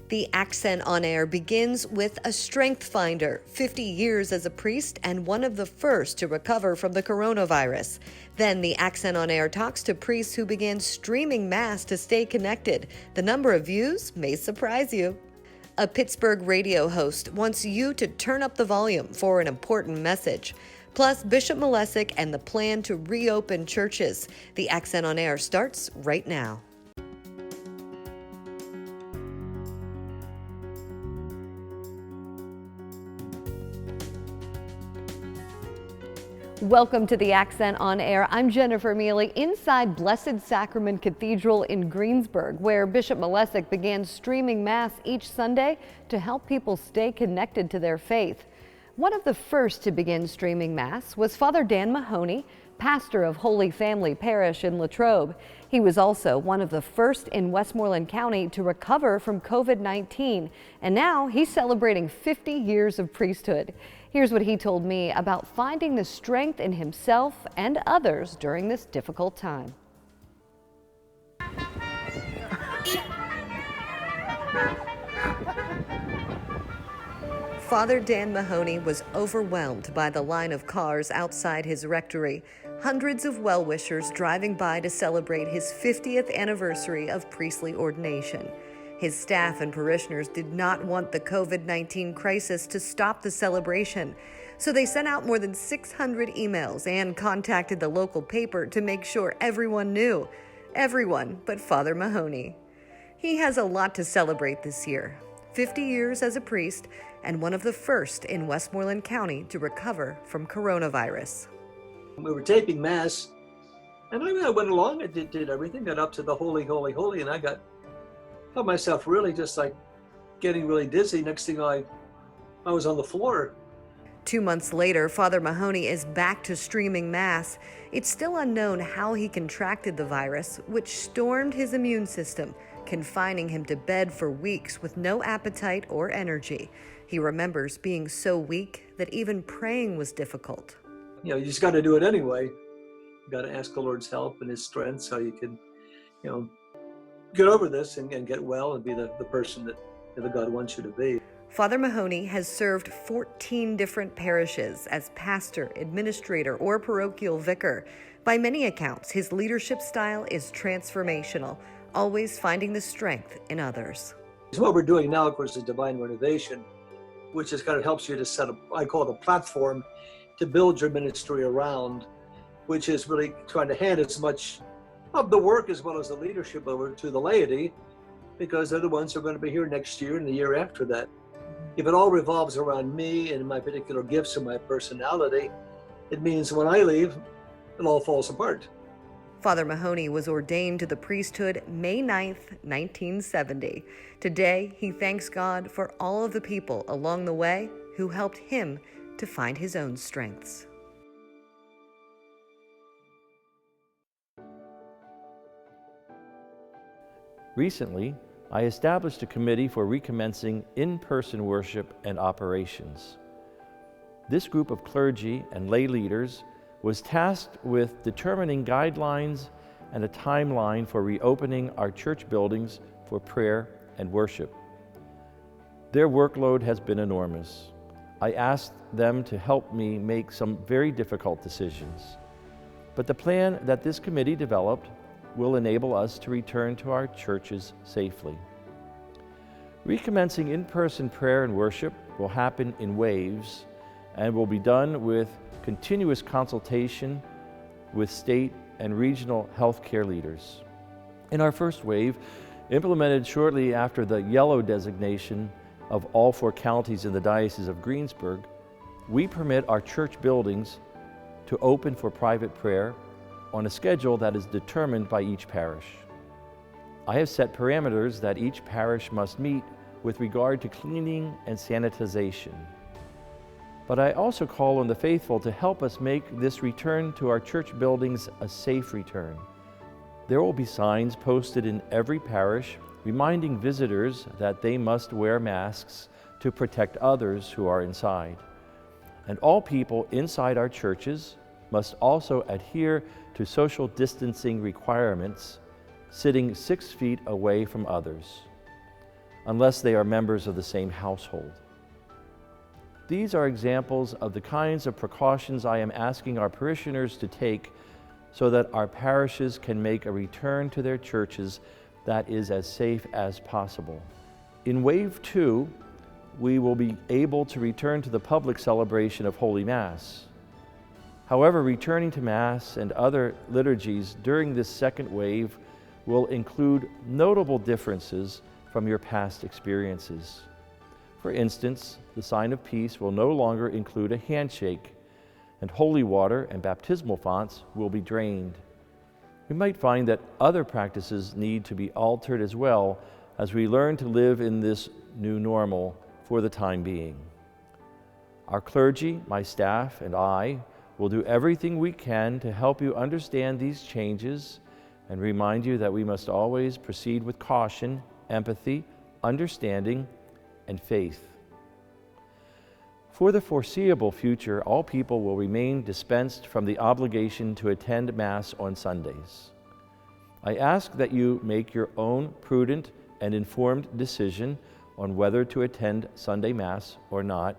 The Accent on Air begins with a strength finder, 50 years as a priest and one of the first to recover from the coronavirus. Then the Accent on Air talks to priests who began streaming Mass to stay connected. The number of views may surprise you. A Pittsburgh radio host wants you to turn up the volume for an important message. Plus, Bishop Malesic and the plan to reopen churches. The Accent on Air starts right now. Welcome to the Accent on Air. I'm Jennifer Mealy inside Blessed Sacrament Cathedral in Greensburg, where Bishop Malesic began streaming Mass each Sunday to help people stay connected to their faith. One of the first to begin streaming Mass was Father Dan Mahoney, pastor of Holy Family Parish in Latrobe. He was also one of the first in Westmoreland County to recover from COVID-19, and now he's celebrating 50 years of priesthood. Here's what he told me about finding the strength in himself and others during this difficult time. Father Dan Mahoney was overwhelmed by the line of cars outside his rectory. Hundreds of well-wishers driving by to celebrate his 50th anniversary of priestly ordination. His staff and parishioners did not want the COVID-19 crisis to stop the celebration, so they sent out more than 600 emails and contacted the local paper to make sure everyone knew. Everyone but Father Mahoney. He has a lot to celebrate this year. 50 years as a priest and one of the first in Westmoreland County to recover from coronavirus. We were taping Mass, and I went along. I did everything, got up to the Holy, Holy, Holy, and I felt myself really just like getting really dizzy. Next thing I was on the floor. 2 months later, Father Mahoney is back to streaming Mass. It's still unknown how he contracted the virus, which stormed his immune system, confining him to bed for weeks with no appetite or energy. He remembers being so weak that even praying was difficult. You just got to do it anyway. You got to ask the Lord's help and His strength so you can, get over this and get well and be the person that God wants you to be. Father Mahoney has served 14 different parishes as pastor, administrator, or parochial vicar. By many accounts, his leadership style is transformational, always finding the strength in others. So what we're doing now, of course, is divine renovation, which is kind of helps you to set up, I call it a platform, to build your ministry around, which is really trying to hand as much of the work as well as the leadership over to the laity, because they're the ones who are going to be here next year and the year after that. If it all revolves around me and my particular gifts and my personality, it means when I leave, it all falls apart. Father Mahoney was ordained to the priesthood May 9th, 1970. Today, he thanks God for all of the people along the way who helped him to find his own strengths. Recently, I established a committee for recommencing in-person worship and operations. This group of clergy and lay leaders was tasked with determining guidelines and a timeline for reopening our church buildings for prayer and worship. Their workload has been enormous. I asked them to help me make some very difficult decisions. But the plan that this committee developed will enable us to return to our churches safely. Recommencing in-person prayer and worship will happen in waves and will be done with continuous consultation with state and regional healthcare leaders. In our first wave, implemented shortly after the yellow designation of all 4 counties in the Diocese of Greensburg, we permit our church buildings to open for private prayer on a schedule that is determined by each parish. I have set parameters that each parish must meet with regard to cleaning and sanitization. But I also call on the faithful to help us make this return to our church buildings a safe return. There will be signs posted in every parish reminding visitors that they must wear masks to protect others who are inside. And all people inside our churches must also adhere to social distancing requirements, sitting 6 feet away from others. unless they are members of the same household. These are examples of the kinds of precautions I am asking our parishioners to take so that our parishes can make a return to their churches that is as safe as possible. In Wave 2, we will be able to return to the public celebration of Holy Mass. However, returning to Mass and other liturgies during this second wave will include notable differences from your past experiences. For instance, the sign of peace will no longer include a handshake, and holy water and baptismal fonts will be drained. We might find that other practices need to be altered as well as we learn to live in this new normal for the time being. Our clergy, my staff, and I will do everything we can to help you understand these changes and remind you that we must always proceed with caution, empathy, understanding, and faith. For the foreseeable future, all people will remain dispensed from the obligation to attend Mass on Sundays. I ask that you make your own prudent and informed decision on whether to attend Sunday Mass or not,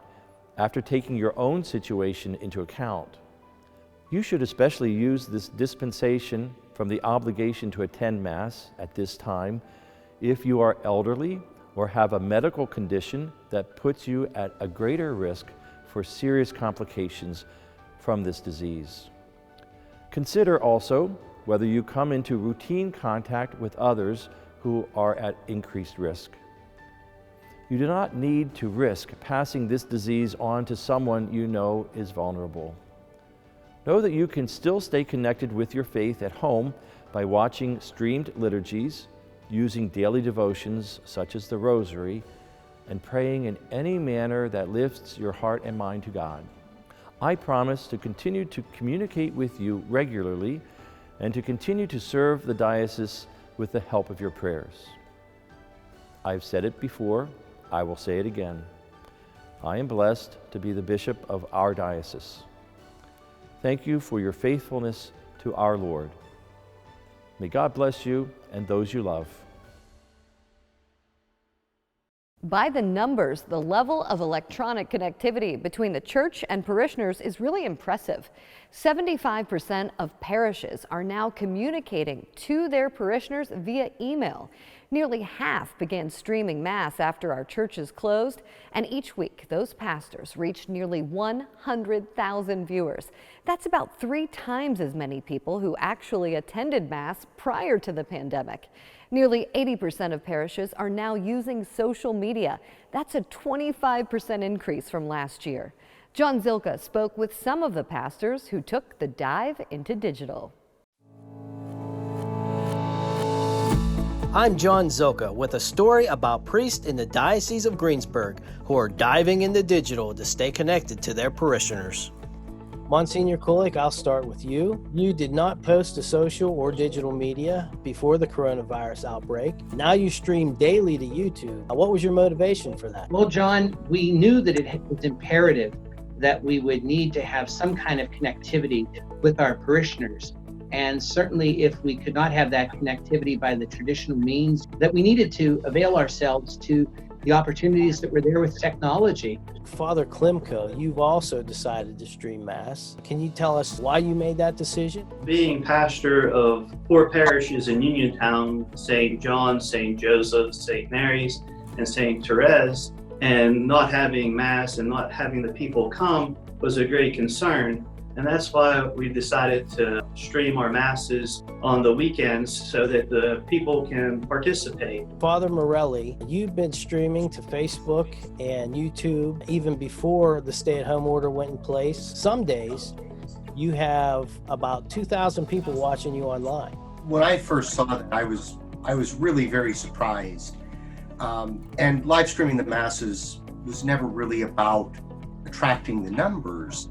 after taking your own situation into account. You should especially use this dispensation from the obligation to attend Mass at this time if you are elderly or have a medical condition that puts you at a greater risk for serious complications from this disease. Consider also whether you come into routine contact with others who are at increased risk. You do not need to risk passing this disease on to someone you know is vulnerable. Know that you can still stay connected with your faith at home by watching streamed liturgies, using daily devotions such as the Rosary, and praying in any manner that lifts your heart and mind to God. I promise to continue to communicate with you regularly and to continue to serve the diocese with the help of your prayers. I've said it before, I will say it again. I am blessed to be the bishop of our diocese. Thank you for your faithfulness to our Lord. May God bless you and those you love. By the numbers, the level of electronic connectivity between the church and parishioners is really impressive. 75% of parishes are now communicating to their parishioners via email. Nearly half began streaming Mass after our churches closed, and each week those pastors reached nearly 100,000 viewers. That's about 3 times as many people who actually attended Mass prior to the pandemic. Nearly 80% of parishes are now using social media. That's a 25% increase from last year. John Zilka spoke with some of the pastors who took the dive into digital. I'm John Zilka with a story about priests in the Diocese of Greensburg who are diving into digital to stay connected to their parishioners. Monsignor Kulik, I'll start with you. You did not post to social or digital media before the coronavirus outbreak. Now you stream daily to YouTube. What was your motivation for that? Well, John, we knew that it was imperative that we would need to have some kind of connectivity with our parishioners. And certainly if we could not have that connectivity by the traditional means, that we needed to avail ourselves to the opportunities that were there with technology. Father Klimko, you've also decided to stream Mass. Can you tell us why you made that decision? Being pastor of 4 parishes in Uniontown, St. John, St. Joseph, St. Mary's, and St. Therese, and not having Mass and not having the people come was a great concern. And that's why we decided to stream our Masses on the weekends so that the people can participate. Father Morelli, you've been streaming to Facebook and YouTube even before the stay-at-home order went in place. Some days you have about 2,000 people watching you online. When I first saw that, I was really very surprised. And live streaming the Masses was never really about attracting the numbers.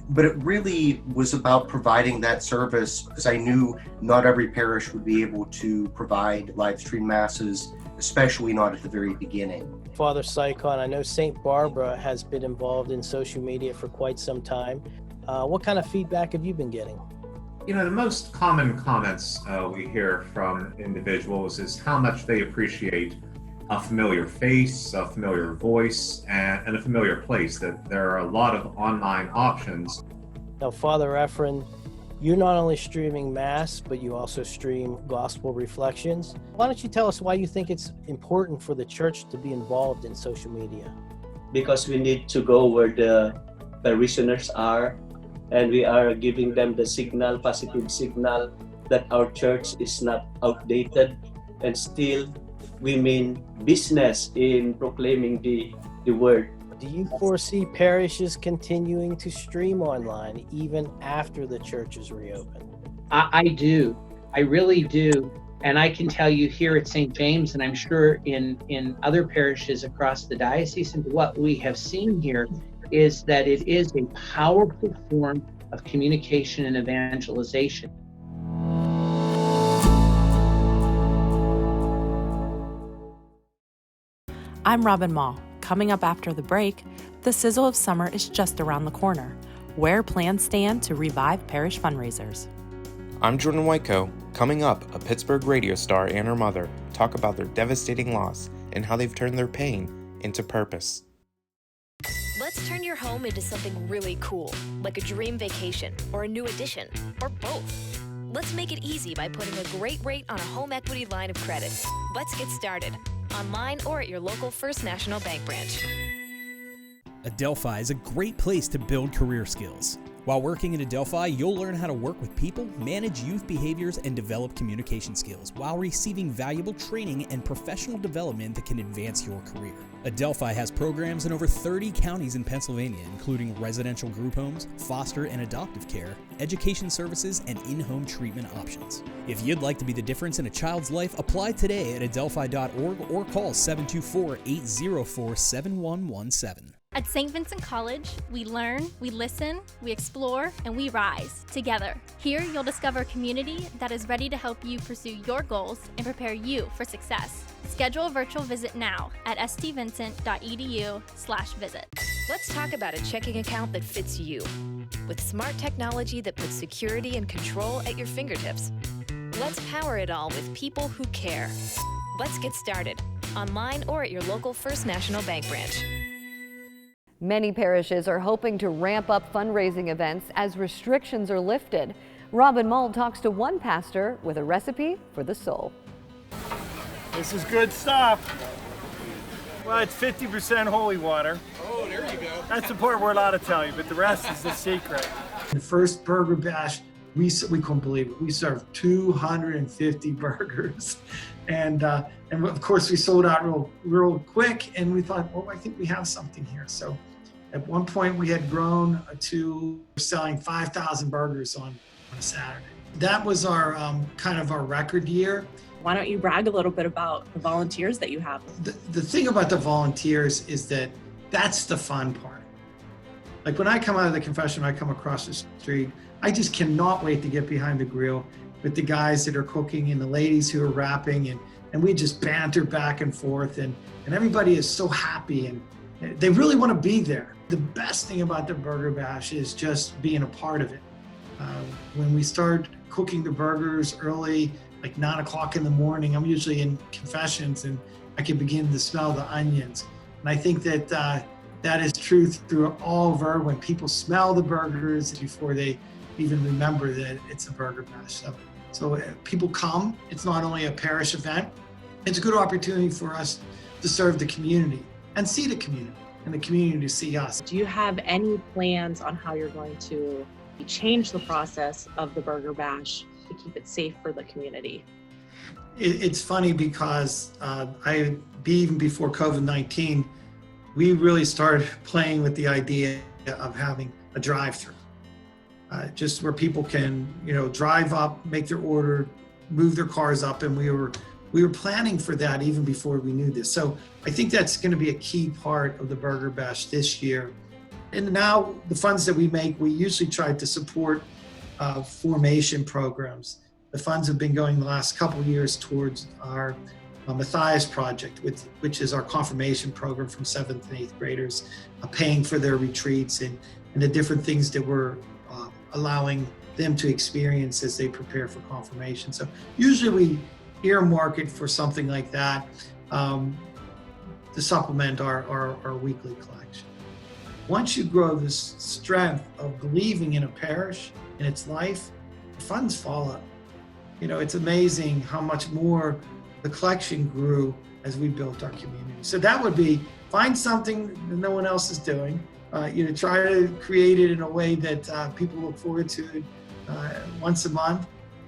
But it really was about providing that service, because I knew not every parish would be able to provide live stream Masses, especially not at the very beginning. Father Saikon, I know St. Barbara has been involved in social media for quite some time. What kind of feedback have you been getting? You know, the most common comments we hear from individuals is how much they appreciate a familiar face, a familiar voice, and a familiar place. That there are a lot of online options. Now, Father Efren, you're not only streaming Mass, but you also stream Gospel Reflections. Why don't you tell us why you think it's important for the church to be involved in social media? Because we need to go where the parishioners are, and we are giving them the signal, positive signal, that our church is not outdated, and still we mean business in proclaiming the word. Do you foresee parishes continuing to stream online even after the church is reopened? I do. I really do. And I can tell you here at St. James, and I'm sure in other parishes across the diocese, and what we have seen here is that it is a powerful form of communication and evangelization. I'm Robin Mall. Coming up after the break, the sizzle of summer is just around the corner. Where plans stand to revive parish fundraisers. I'm Jordan Whiteco. Coming up, a Pittsburgh radio star and her mother talk about their devastating loss and how they've turned their pain into purpose. Let's turn your home into something really cool, like a dream vacation or a new addition, or both. Let's make it easy by putting a great rate on a home equity line of credit. Let's get started, online or at your local First National Bank branch. Adelphi is a great place to build career skills. While working at Adelphi, you'll learn how to work with people, manage youth behaviors, and develop communication skills while receiving valuable training and professional development that can advance your career. Adelphi has programs in over 30 counties in Pennsylvania, including residential group homes, foster and adoptive care, education services, and in-home treatment options. If you'd like to be the difference in a child's life, apply today at adelphi.org or call 724-804-7117. At St. Vincent College, we learn, we listen, we explore, and we rise together. Here, you'll discover a community that is ready to help you pursue your goals and prepare you for success. Schedule a virtual visit now at stvincent.edu/visit. Let's talk about a checking account that fits you, with smart technology that puts security and control at your fingertips. Let's power it all with people who care. Let's get started, online or at your local First National Bank branch. Many parishes are hoping to ramp up fundraising events as restrictions are lifted. Robin Mull talks to one pastor with a recipe for the soul. This is good stuff. Well, it's 50% holy water. Oh, there you go. That's the part we're allowed to tell you, but the rest is the secret. The first burger bash, we couldn't believe it. We served 250 burgers. And of course we sold out real quick, and we thought, well, I think we have something here. So at one point we had grown to selling 5,000 burgers on a Saturday. That was our kind of our record year. Why don't you brag a little bit about the volunteers that you have? The thing about the volunteers is that that's the fun part. Like when I come out of the confession, I come across the street, I just cannot wait to get behind the grill with the guys that are cooking and the ladies who are wrapping, and we just banter back and forth, and everybody is so happy and they really want to be there. The best thing about the Burger Bash is just being a part of it. When we start cooking the burgers early, like 9 o'clock in the morning, I'm usually in confessions and I can begin to smell the onions. And I think that that is true through all of our, when people smell the burgers before they even remember that it's a Burger Bash. So people come. It's not only a parish event, it's a good opportunity for us to serve the community and see the community, and the community to see us. Do you have any plans on how you're going to change the process of the Burger Bash to keep it safe for the community? It's funny because even before COVID-19, we really started playing with the idea of having a drive-through. Just where people can, drive up, make their order, move their cars up, and we were planning for that even before we knew this. So I think that's going to be a key part of the Burger Bash this year. And now the funds that we make, we usually try to support formation programs. The funds have been going the last couple of years towards our Matthias project, which is our confirmation program from 7th and 8th graders, paying for their retreats and the different things that we're allowing them to experience as they prepare for confirmation. So usually we earmark it for something like that. to supplement our weekly collection. Once you grow this strength of believing in a parish, in its life, the funds follow. You know, it's amazing how much more the collection grew as we built our community. So that would be, find something that no one else is doing. Try to create it in a way that people look forward to once a month.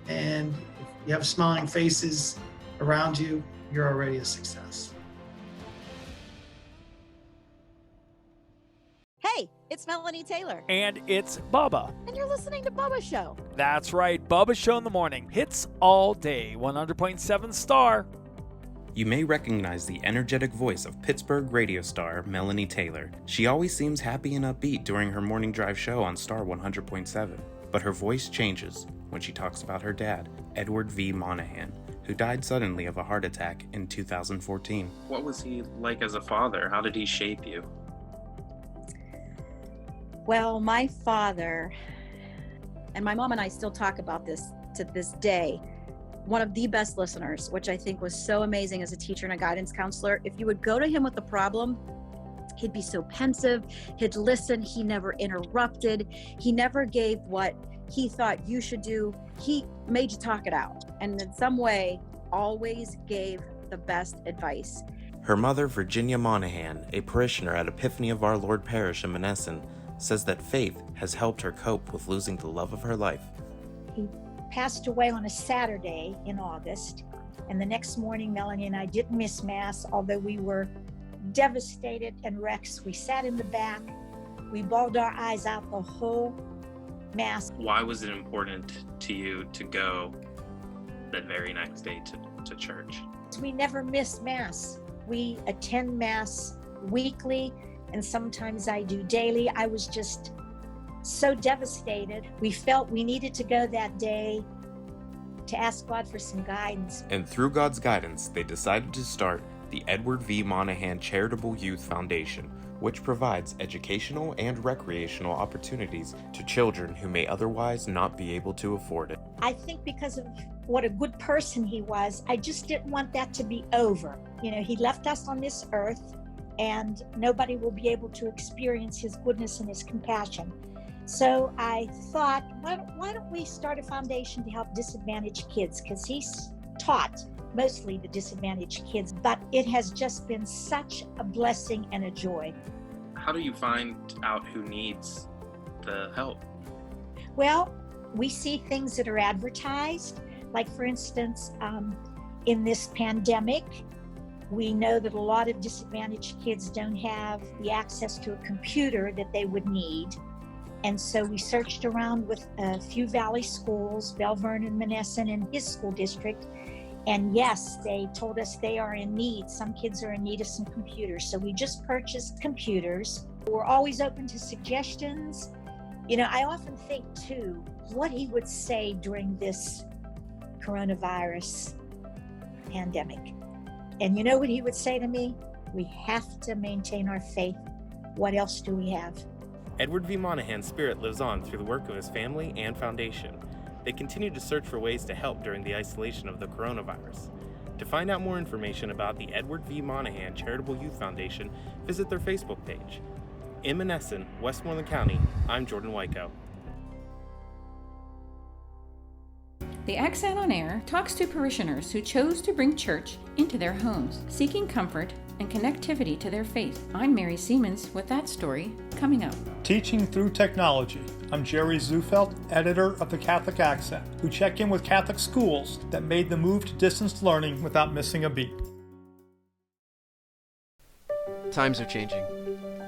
And if you have smiling faces around you, you're already a success. Hey, it's Melanie Taylor. And it's Bubba. And you're listening to Bubba Show. That's right, Bubba Show in the morning. Hits all day, 100.7 Star. You may recognize the energetic voice of Pittsburgh radio star Melanie Taylor. She always seems happy and upbeat during her morning drive show on Star 100.7. But her voice changes when she talks about her dad, Edward V. Monahan, who died suddenly of a heart attack in 2014. What was he like as a father? How did he shape you? Well, my father, and my mom and I still talk about this to this day, one of the best listeners, which I think was so amazing as a teacher and a guidance counselor. If you would go to him with a problem, he'd be so pensive, he'd listen, he never interrupted, he never gave what he thought you should do, he made you talk it out, and in some way, always gave the best advice. Her mother, Virginia Monahan, a parishioner at Epiphany of Our Lord Parish in Monessen, says that faith has helped her cope with losing the love of her life. He passed away on a Saturday in August, and the next morning Melanie and I didn't miss Mass, although we were devastated and wrecked. We sat in the back, we bawled our eyes out the whole Mass. Why was it important to you to go that very next day to church? We never miss Mass. We attend Mass weekly, and sometimes I do daily. I was just so devastated. We felt we needed to go that day to ask God for some guidance. And through God's guidance, they decided to start the Edward V. Monahan Charitable Youth Foundation, which provides educational and recreational opportunities to children who may otherwise not be able to afford it. I think because of what a good person he was, I just didn't want that to be over. You know, he left us on this earth, and nobody will be able to experience his goodness and his compassion. So I thought, why don't we start a foundation to help disadvantaged kids? Because he's taught mostly the disadvantaged kids, but it has just been such a blessing and a joy. How do you find out who needs the help? Well, we see things that are advertised, like for instance, in this pandemic, we know that a lot of disadvantaged kids don't have the access to a computer that they would need. And so we searched around with a few Valley schools, Belle Vernon, Monessen, and his school district. And yes, they told us they are in need. Some kids are in need of some computers. So we just purchased computers. We're always open to suggestions. You know, I often think too, what he would say during this coronavirus pandemic. And you know what he would say to me? We have to maintain our faith. What else do we have? Edward V. Monahan's spirit lives on through the work of his family and foundation. They continue to search for ways to help during the isolation of the coronavirus. To find out more information about the Edward V. Monahan Charitable Youth Foundation, visit their Facebook page. In Monessen, Westmoreland County, I'm Jordan Wyko. The Accent on Air talks to parishioners who chose to bring church into their homes, seeking comfort and connectivity to their faith. I'm Mary Siemens with that story coming up. Teaching through technology. I'm Jerry Zufelt, editor of the Catholic Accent, who check in with Catholic schools that made the move to distance learning without missing a beat. Times are changing,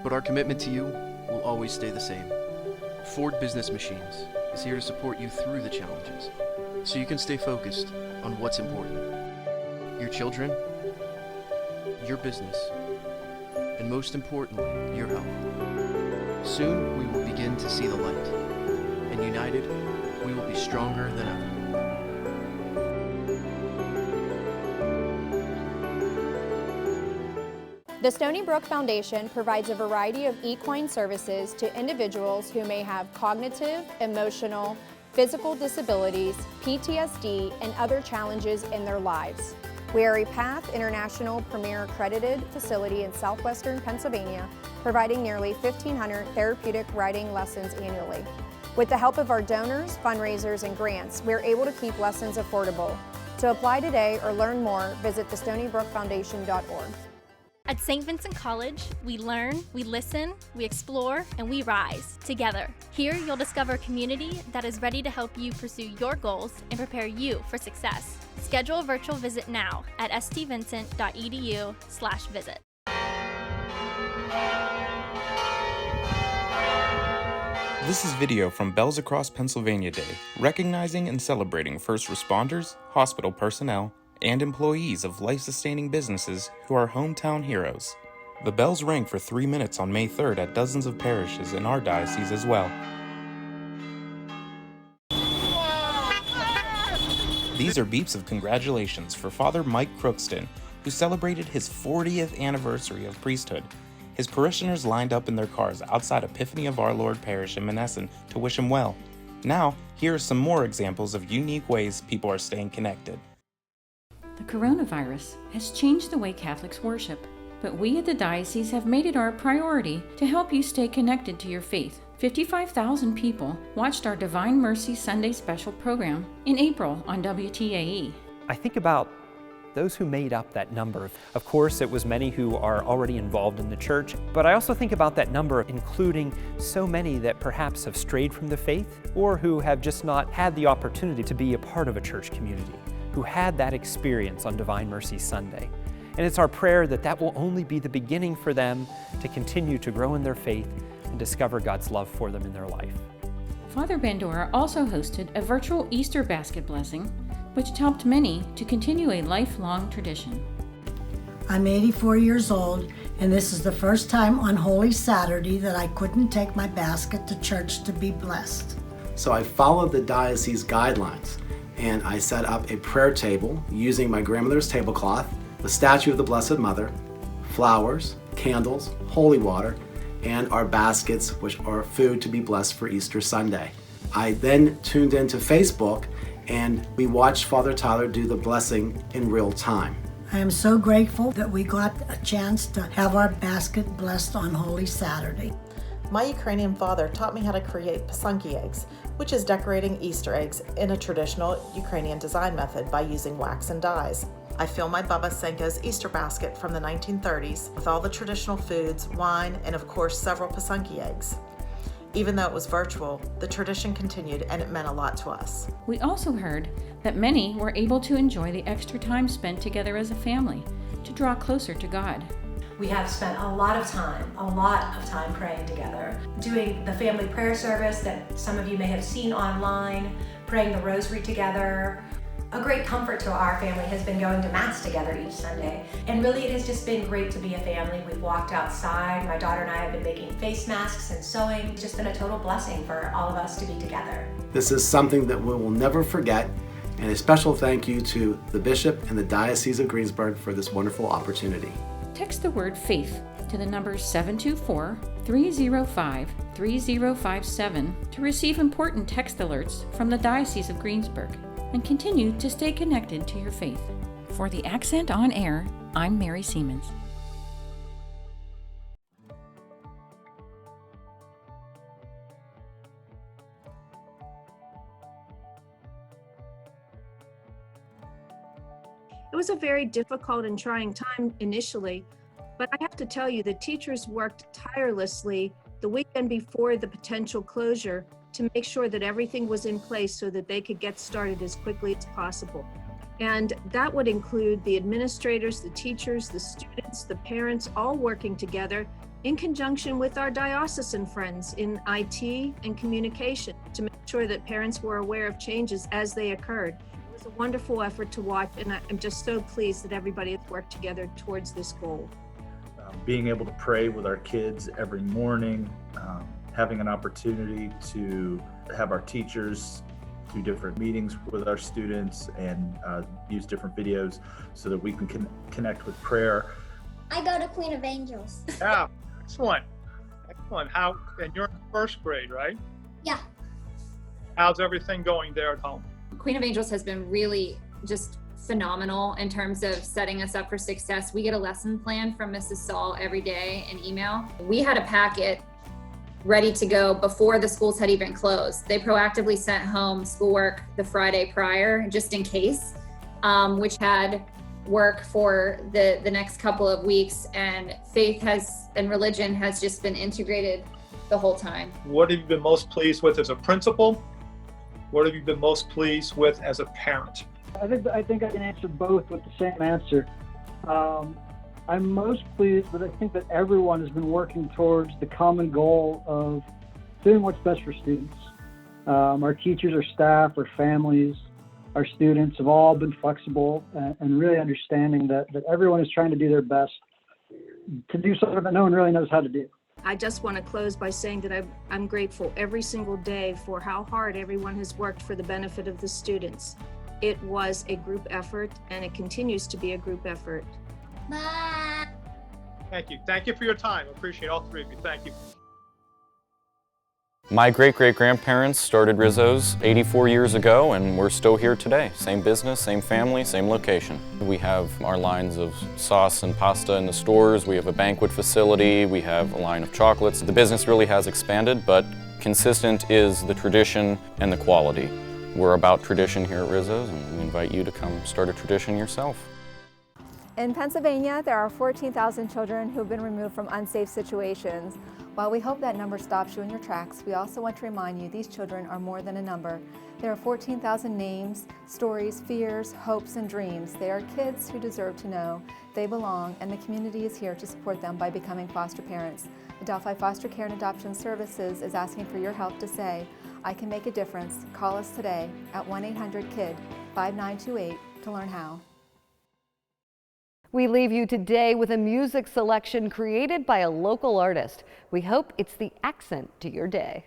but our commitment to you will always stay the same. Ford Business Machines is here to support you through the challenges, so you can stay focused on what's important. Your children, your business, and most importantly, your health. Soon we will begin to see the light, and united, we will be stronger than ever. The Stony Brook Foundation provides a variety of equine services to individuals who may have cognitive, emotional, physical disabilities, PTSD, and other challenges in their lives. We are a PATH International Premier accredited facility in southwestern Pennsylvania, providing nearly 1,500 therapeutic writing lessons annually. With the help of our donors, fundraisers, and grants, we are able to keep lessons affordable. To apply today or learn more, visit thestonybrookfoundation.org. At St. Vincent College, we learn, we listen, we explore, and we rise together. Here, you'll discover a community that is ready to help you pursue your goals and prepare you for success. Schedule a virtual visit now at stvincent.edu/visit. This is video from Bells Across Pennsylvania Day, recognizing and celebrating first responders, hospital personnel, and employees of life-sustaining businesses who are hometown heroes. The bells rang for 3 minutes on May 3rd at dozens of parishes in our diocese as well. These are beeps of congratulations for Father Mike Crookston, who celebrated his 40th anniversary of priesthood. His parishioners lined up in their cars outside Epiphany of Our Lord Parish in Monessen to wish him well. Now, here are some more examples of unique ways people are staying connected. The coronavirus has changed the way Catholics worship, but we at the diocese have made it our priority to help you stay connected to your faith. 55,000 people watched our Divine Mercy Sunday special program in April on WTAE. I think about those who made up that number. Of course, it was many who are already involved in the church, but I also think about that number including so many that perhaps have strayed from the faith or who have just not had the opportunity to be a part of a church community, who had that experience on Divine Mercy Sunday. And it's our prayer that that will only be the beginning for them to continue to grow in their faith and discover God's love for them in their life. Father Bandura also hosted a virtual Easter basket blessing, which helped many to continue a lifelong tradition. I'm 84 years old, and this is the first time on Holy Saturday that I couldn't take my basket to church to be blessed. So I followed the diocese guidelines, and I set up a prayer table using my grandmother's tablecloth, the statue of the Blessed Mother, flowers, candles, holy water, and our baskets, which are food to be blessed for Easter Sunday. I then tuned into Facebook, and we watched Father Tyler do the blessing in real time. I am so grateful that we got a chance to have our basket blessed on Holy Saturday. My Ukrainian father taught me how to create pasunki eggs, which is decorating Easter eggs in a traditional Ukrainian design method by using wax and dyes. I fill my Baba Senko's Easter basket from the 1930s with all the traditional foods, wine, and of course several pasunki eggs. Even though it was virtual, the tradition continued and it meant a lot to us. We also heard that many were able to enjoy the extra time spent together as a family to draw closer to God. We have spent a lot of time praying together, doing the family prayer service that some of you may have seen online, praying the rosary together. A great comfort to our family has been going to Mass together each Sunday. And really it has just been great to be a family. We've walked outside. My daughter and I have been making face masks and sewing. It's just been a total blessing for all of us to be together. This is something that we will never forget, and a special thank you to the Bishop and the Diocese of Greensburg for this wonderful opportunity. Text the word faith to the number 724-305-3057 to receive important text alerts from the Diocese of Greensburg and continue to stay connected to your faith. For the Accent on Air, I'm Mary Siemens. It was a very difficult and trying time initially, but I have to tell you, the teachers worked tirelessly the weekend before the potential closure to make sure that everything was in place so that they could get started as quickly as possible. And that would include the administrators, the teachers, the students, the parents, all working together in conjunction with our diocesan friends in IT and communication to make sure that parents were aware of changes as they occurred. It was a wonderful effort to watch, and I'm just so pleased that everybody has worked together towards this goal. Being able to pray with our kids every morning, having an opportunity to have our teachers do different meetings with our students and use different videos so that we can connect with prayer. I go to Queen of Angels. Yeah, excellent. Excellent. And you're in first grade, right? Yeah. How's everything going there at home? Queen of Angels has been really just phenomenal in terms of setting us up for success. We get a lesson plan from Mrs. Saul every day in email. We had a packet ready to go before the schools had even closed. They proactively sent home schoolwork the Friday prior, just in case, which had work for the next couple of weeks, and faith and religion has just been integrated the whole time. What have you been most pleased with as a principal? What have you been most pleased with as a parent? I think I can answer both with the same answer. I'm most pleased, but I think that everyone has been working towards the common goal of doing what's best for students. Our teachers, our staff, our families, our students have all been flexible and really understanding that everyone is trying to do their best to do something that no one really knows how to do. I just want to close by saying that I'm grateful every single day for how hard everyone has worked for the benefit of the students. It was a group effort, and it continues to be a group effort. Bye. Thank you. Thank you for your time. I appreciate all three of you. Thank you. My great-great-grandparents started Rizzo's 84 years ago, and we're still here today. Same business, same family, same location. We have our lines of sauce and pasta in the stores. We have a banquet facility. We have a line of chocolates. The business really has expanded, but consistent is the tradition and the quality. We're about tradition here at Rizzo's, and we invite you to come start a tradition yourself. In Pennsylvania, there are 14,000 children who have been removed from unsafe situations. While we hope that number stops you in your tracks, we also want to remind you these children are more than a number. There are 14,000 names, stories, fears, hopes, and dreams. They are kids who deserve to know they belong, and the community is here to support them by becoming foster parents. Adelphi Foster Care and Adoption Services is asking for your help to say, I can make a difference. Call us today at 1-800-KID-5928 to learn how. We leave you today with a music selection created by a local artist. We hope it's the accent to your day.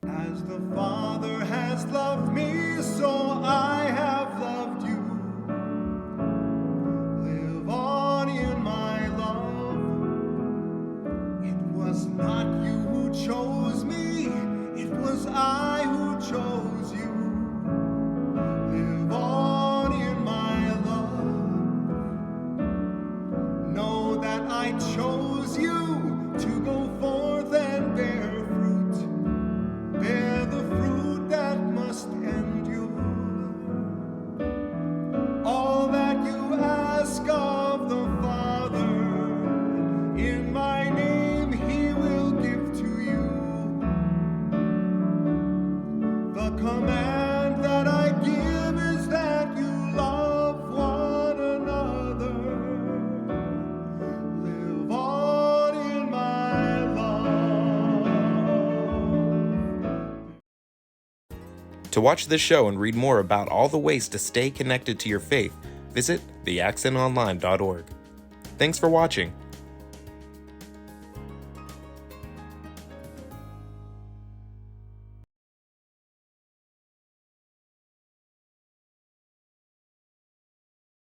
As the Father has loved me, so I have loved you. Live on in my love. It was not you who chose me, it was I who chose you. Live on in my love. Know that I chose you to go forth and bear fruit. Bear the fruit that must endure. All that you ask of the Father, in my name He will give to you. The command that I give is that you love one another. Live on in my love. To watch this show and read more about all the ways to stay connected to your faith, visit theaccentonline.org. Thanks for watching.